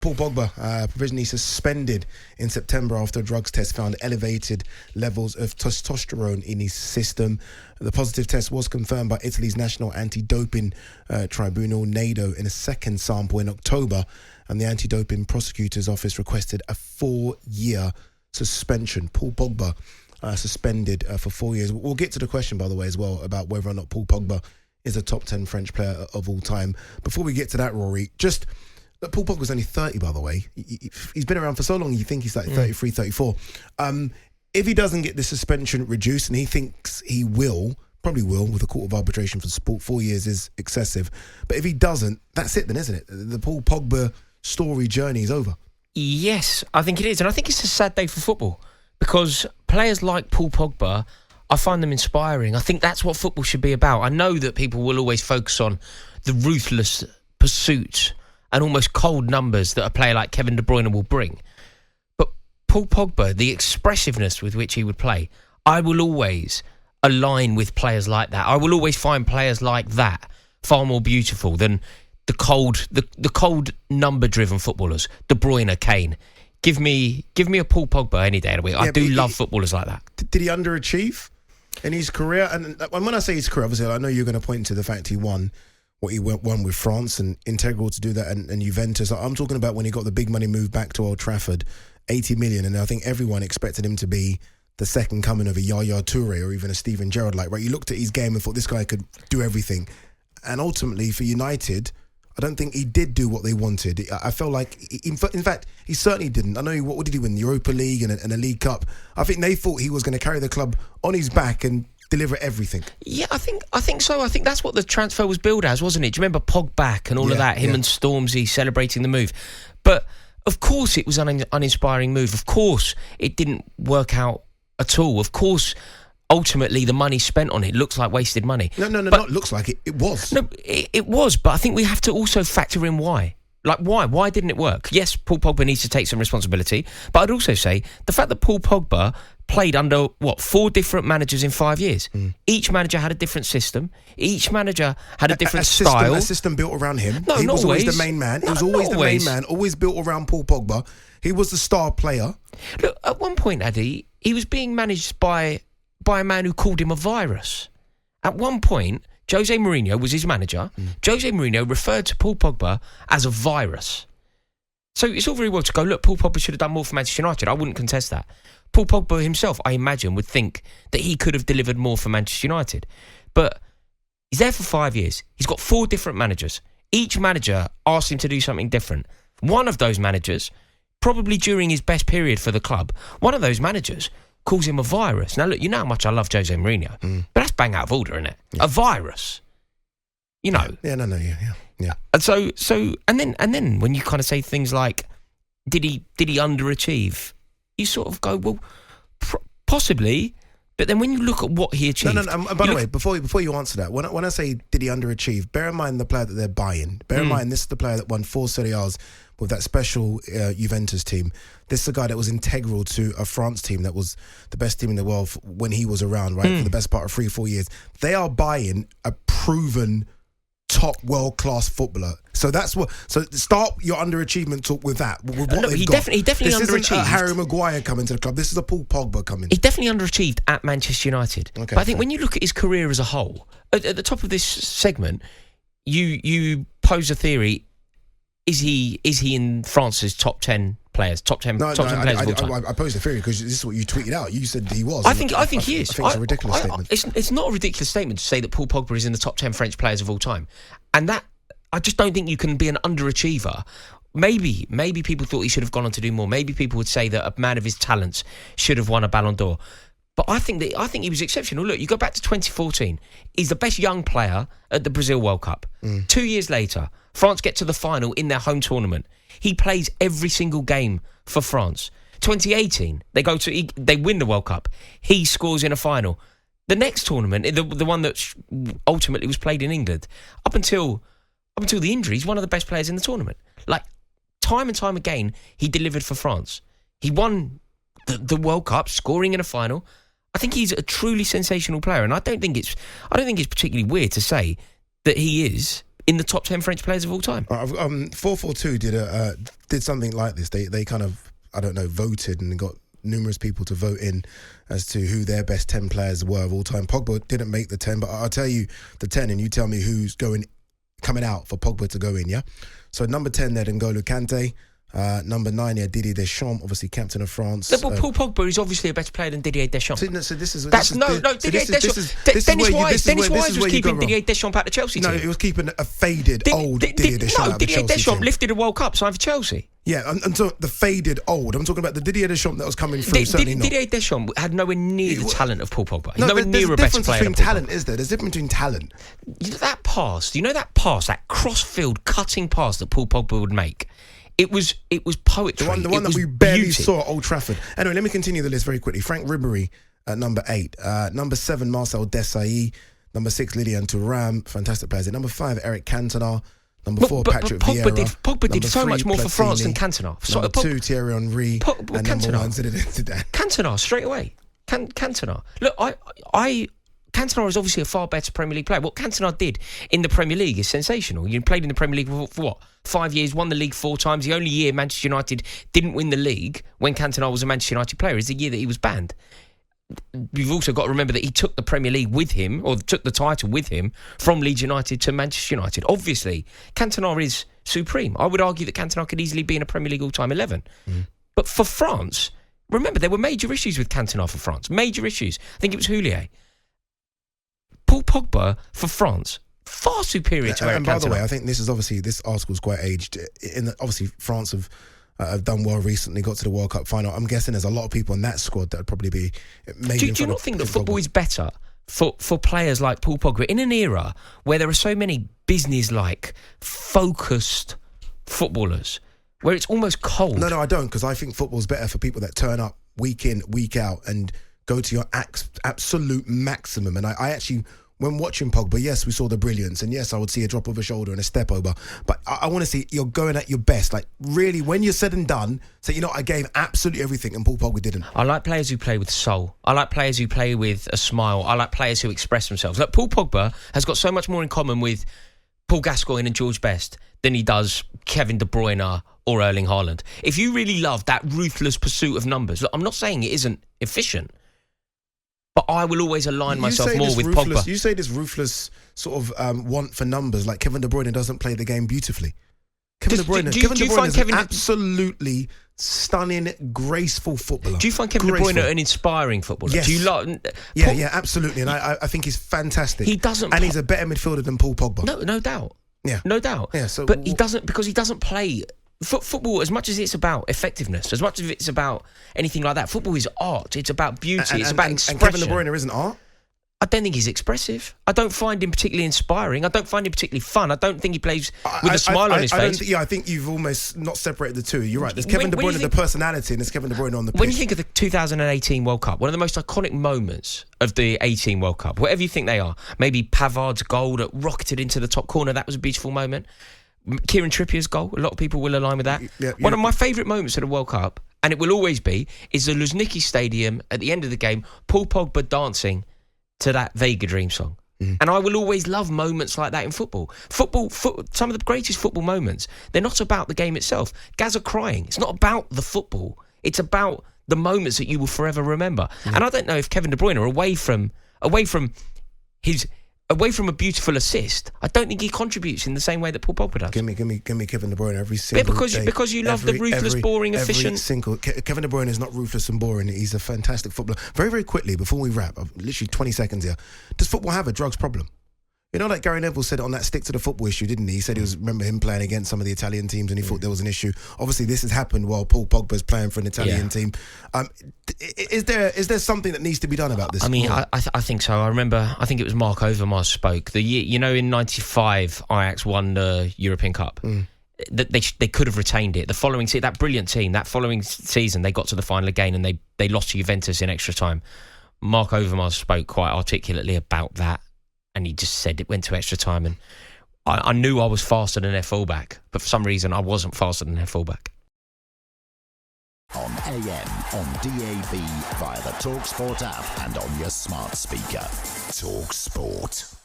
Paul Pogba provisionally suspended in September after a drugs test found elevated levels of testosterone in his system. The positive test was confirmed by Italy's National Anti-Doping Tribunal, NADO, in a second sample in October, and the Anti-Doping Prosecutor's Office requested a 4-year suspension. Paul Pogba suspended for 4 years. We'll get to the question, by the way, as well, about whether or not Paul Pogba is a top 10 French player of all time. Before we get to that, Rory, Paul Pogba's only 30, by the way. He's been around for so long, you think he's like 33, 34. If he doesn't get the suspension reduced, and he thinks he probably will, with a court of arbitration for sport, 4 years is excessive. But if he doesn't, that's it then, isn't it? The Paul Pogba story journey is over. Yes, I think it is. And I think it's a sad day for football, because players like Paul Pogba, I find them inspiring. I think that's what football should be about. I know that people will always focus on the ruthless pursuit and almost cold numbers that a player like Kevin De Bruyne will bring. But Paul Pogba, the expressiveness with which he would play, I will always align with players like that. I will always find players like that far more beautiful than the cold number-driven footballers. De Bruyne, Kane. Give me a Paul Pogba any day of the week. I do love footballers like that. Did he underachieve in his career? And when I say his career, obviously, I know you're going to point to the fact he won what he won with France, and integral to do that, and Juventus. I'm talking about when he got the big money move back to Old Trafford, 80 million, and I think everyone expected him to be the second coming of a Yaya Toure or even a Steven Gerrard. Right? You looked at his game and thought this guy could do everything. And ultimately for United, I don't think he did do what they wanted. I felt like, in fact, he certainly didn't. I know what did he win? The Europa League and a League Cup. I think they thought he was going to carry the club on his back and deliver everything. Yeah, I think so. I think that's what the transfer was billed as, wasn't it? Do you remember Pogba and all of that? Him and Stormzy celebrating the move. But of course it was an uninspiring move. Of course it didn't work out at all. Of course, ultimately the money spent on it looks like wasted money. No, but, not looks like it. It was. No, it was. But I think we have to also factor in why. Like, why? Why didn't it work? Yes, Paul Pogba needs to take some responsibility. But I'd also say the fact that Paul Pogba played under, 4 different managers in 5 years. Each manager had a different system. Each manager had a different style. A system built around him. No, he was always the main man. He was always the main man, always built around Paul Pogba. He was the star player. Look, at one point, Addy, he was being managed by a man who called him a virus. At one point, Jose Mourinho was his manager. Jose Mourinho referred to Paul Pogba as a virus. So it's all very well to go, look, Paul Pogba should have done more for Manchester United. I wouldn't contest that. Paul Pogba himself, I imagine, would think that he could have delivered more for Manchester United. But he's there for 5 years. He's got 4 different managers. Each manager asked him to do something different. One of those managers, probably during his best period for the club, one of those managers calls him a virus. Now, look, you know how much I love Jose Mourinho, but that's bang out of order, isn't it? Yeah. A virus. You know. Yeah. And and then when you kind of say things like, did he underachieve? You sort of go, well, possibly. But then when you look at what he achieved... No. By the way, before you answer that, when I say did he underachieve, bear in mind the player that they're buying. Bear in mind this is the player that won 4 Serie A's with that special Juventus team. This is the guy that was integral to a France team that was the best team in the world when he was around, right, for the best part of 3-4 years. They are buying a proven top world-class footballer. So that's what. So start your underachievement talk with that. With what they've got. He definitely underachieved. This isn't Harry Maguire coming to the club. This is a Paul Pogba coming. He definitely underachieved at Manchester United. Okay, but I think when you look at his career as a whole, at the top of this segment, you pose a theory: is he in France's top 10 players? Top 10 players of all time. I posed a theory because this is what you tweeted out. You said he was. I think he is. I think it's a ridiculous statement. It's not a ridiculous statement to say that Paul Pogba is in the top 10 French players of all time, and that I just don't think you can be an underachiever. Maybe people thought he should have gone on to do more. Maybe people would say that a man of his talents should have won a Ballon d'Or. But I think he was exceptional. Look, you go back to 2014. He's the best young player at the Brazil World Cup. 2 years later, France get to the final in their home tournament. He plays every single game for France. 2018, they win the World Cup. He scores in a final. The next tournament, the one that ultimately was played in England, up until the injury, he's one of the best players in the tournament. Like, time and time again, he delivered for France. He won the World Cup, scoring in a final. I think he's a truly sensational player, and I don't think it's particularly weird to say that he is in the top 10 French players of all time. 442 did something like this. They kind of, I don't know, voted and got numerous people to vote in as to who their best 10 players were of all time. Pogba didn't make the 10, but I'll tell you the 10 and you tell me who's coming out for Pogba to go in, yeah? So number 10 there, N'Golo Kante. Number 9 here, Didier Deschamps, obviously captain of France. Well, Paul Pogba is obviously a better player than Didier Deschamps. So this is Didier Deschamps. Dennis Wise was keeping Didier Deschamps out of Chelsea team. No, he was keeping a faded old Didier Deschamps out of the Chelsea Deschamps team. lifted a World Cup signed for Chelsea. Yeah, and so the faded old. I'm talking about the Didier Deschamps that was coming through. Certainly not. Didier Deschamps had nowhere near the talent of Paul Pogba. No, nowhere near a better player than Paul talent, is there? There's a difference between talent. You know that pass? That cross-field cutting pass that Paul Pogba would make? It was poetry. The one that we barely saw at Old Trafford. Anyway, let me continue the list very quickly. Frank Ribéry at number 8. Number 7, Marcel Desailly. Number 6, Lilian Thuram. Fantastic players. Number 5, Eric Cantona. Number 4, Patrick Vieira. Pogba did so much more for France than Cantona. Number 2, Thierry Henry. And number 1, Zinedine Zidane. Cantona, straight away. Cantona. Look, Cantona is obviously a far better Premier League player. What Cantona did in the Premier League is sensational. You played in the Premier League for what? 5 years, won the league 4 times. The only year Manchester United didn't win the league when Cantona was a Manchester United player is the year that he was banned. You've also got to remember that he took the Premier League with him, or took the title with him, from Leeds United to Manchester United. Obviously, Cantona is supreme. I would argue that Cantona could easily be in a Premier League all-time 11. But for France, remember, there were major issues with Cantona for France. Major issues. I think it was Houllier. Paul Pogba for France, far superior to Eric Cantona. And by the way, I think this article's quite aged. Obviously, France have done well recently, got to the World Cup final. I'm guessing there's a lot of people in that squad that would probably be maybe. Do you not think that football is better for players like Paul Pogba in an era where there are so many business-like, focused footballers, where it's almost cold? No, I don't, because I think football's better for people that turn up week in, week out, and go to your absolute maximum. And I actually, when watching Pogba, yes, we saw the brilliance, and yes, I would see a drop of a shoulder and a step over, but I want to see you're going at your best. Like, really, when you're said and done, say, you know, I gave absolutely everything, and Paul Pogba didn't. I like players who play with soul. I like players who play with a smile. I like players who express themselves. Like, Paul Pogba has got so much more in common with Paul Gascoigne and George Best than he does Kevin De Bruyne or Erling Haaland. If you really love that ruthless pursuit of numbers, look, I'm not saying it isn't efficient, but I will always align myself more with Pogba. You say this ruthless sort of want for numbers, like Kevin De Bruyne doesn't play the game beautifully. Kevin De Bruyne is an absolutely stunning, graceful footballer. Do you find Kevin De Bruyne an inspiring footballer? Yes. Do you yeah, absolutely. And I think he's fantastic. He's a better midfielder than Paul Pogba. No doubt. Yeah. No doubt. Yeah, so but he doesn't play football, as much as it's about effectiveness, as much as it's about anything like that. Football is art. It's about beauty. It's about expression. And Kevin De Bruyne isn't art? I don't think he's expressive. I don't find him particularly inspiring. I don't find him particularly fun. I don't think he plays with a smile on his face. I think you've almost not separated the two. You're right. There's Kevin De Bruyne, the personality, and there's Kevin De Bruyne on the pitch. When you think of the 2018 World Cup, one of the most iconic moments of the 18 World Cup, whatever you think they are, maybe Pavard's goal that rocketed into the top corner, that was a beautiful moment. Kieran Trippier's goal, a lot of people will align with that. One of my favourite moments of the World Cup, and it will always be, is the Luzhniki Stadium at the end of the game, Paul Pogba dancing to that Vega Dream song. And I will always love moments like that in football. Some of the greatest football moments, they're not about the game itself. Gaza crying, it's not about the football. It's about the moments that you will forever remember. And I don't know if Kevin De Bruyne, away from a beautiful assist, I don't think he contributes in the same way that Paul Pogba does. Give me Kevin De Bruyne every single day. Because you love the ruthless, boring, efficient. Kevin De Bruyne is not ruthless and boring. He's a fantastic footballer. Very, very quickly, before we wrap, literally 20 seconds here. Does football have a drugs problem? You know, like Gary Neville said on that stick to the football issue, didn't he? He said remember him playing against some of the Italian teams and he thought there was an issue. Obviously, this has happened while Paul Pogba's playing for an Italian team. Is there something that needs to be done about this? I mean, I think so. I think it was Mark Overmars spoke. The year, in '95, Ajax won the European Cup. They could have retained it. The following that brilliant team, that following season, they got to the final again and they lost to Juventus in extra time. Mark Overmars spoke quite articulately about that. And he just said it went to extra time. And I knew I was faster than their fullback, but for some reason I wasn't faster than their fullback. On AM, on DAB, via the talkSPORT app and on your smart speaker. talkSPORT.